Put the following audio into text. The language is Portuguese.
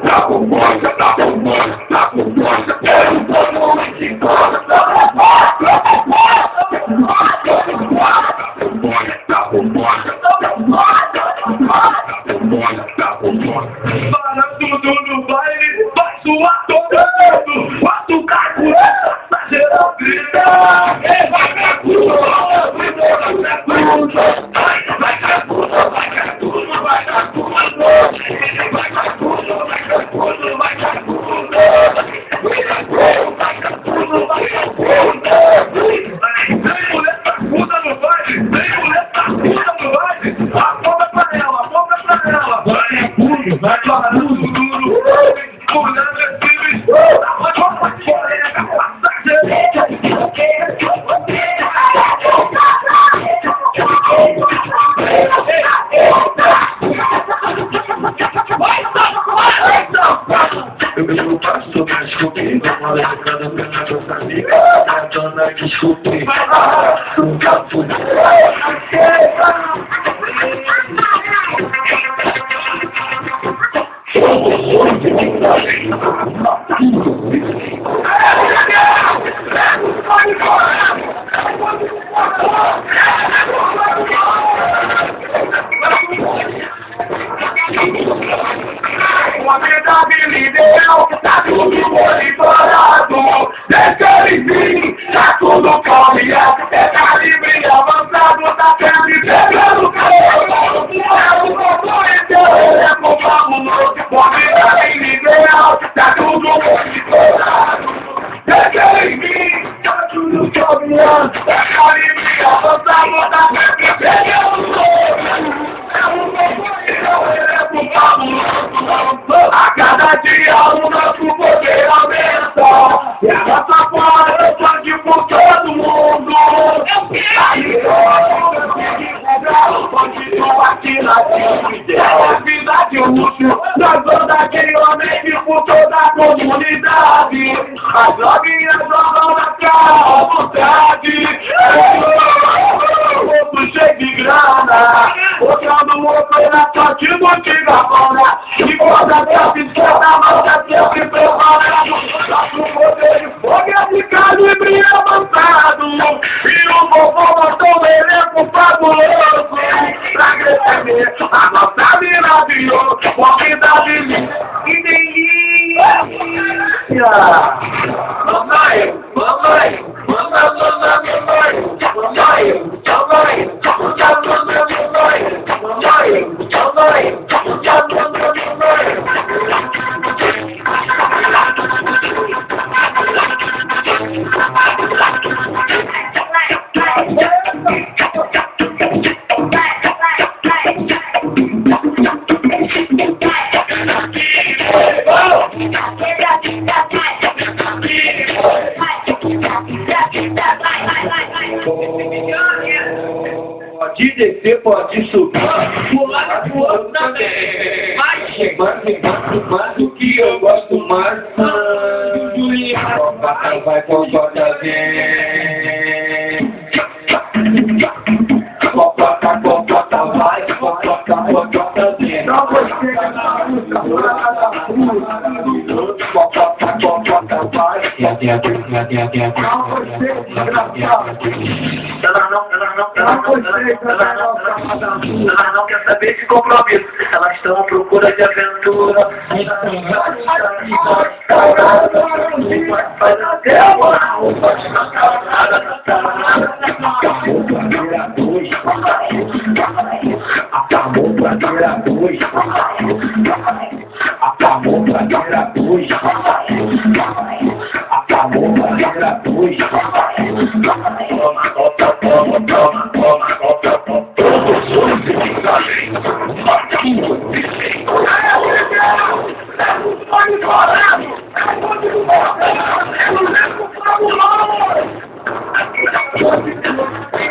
Para tudo no baile, vai suar todo mundo. Açúcar com tá geral grita. Vai pra tudo, vai pra tudo, vai pra tudo, vai pra tudo, vai pra tudo, vai pra tudo, vai pra tudo, vai pra tudo, vai pra tudo, vai pra tudo. Vem mulher pra puta no baile, vem mulher pra puta no baile. Aponta pra ela, aponta pra ela. Vai tudo, vai pra tudo, duro. Mulher recebe, colega, eu passo mais comigo, uma cada pena que eu sabia, a dona que escutei, nunca fui. Uma verdade me deu, tá tudo monitorado. Deixa ele vir, tá tudo calminha. É calibre avançado, tá pele pegando calor. É o componente, ele é com fabuloso. Uma verdade me deu, tá tudo monitorado. Deixa ele vir, tá tudo calminha. É calibre avançado, tá pele pegando calor. É o componente, ele é com fabuloso. A cada dia o nosso poder aumenta. E a nossa força pode por todo mundo. Aí eu continuo aqui na vida. É a cidade útil da banda que homem por toda a comunidade. As novinhas jogam na cara à vontade. Outro cheio de grana, botando motor na sorte do antigona. E quando a minha esquerda manda sempre preparado. Nosso poder de fogo é de calibre avançado. E o vovô botou um elenco fabuloso pra receber a nossa miravilhosa qualidade e delícia. Mamãe, mamãe, mamãe, mamãe, mamãe, pode descer, pode subir, pular pro outro também. Mas o que eu gosto mais do Lima, vai compota vem. Compota vai, compota vem. Pra você na música, compota vai. Ela não quer saber de compromisso. Elas estão à procura de aventura. Faz até a moral. Acabou pra virar dois. Acabou pra virar dois. Acabou pra virar dois. Toma.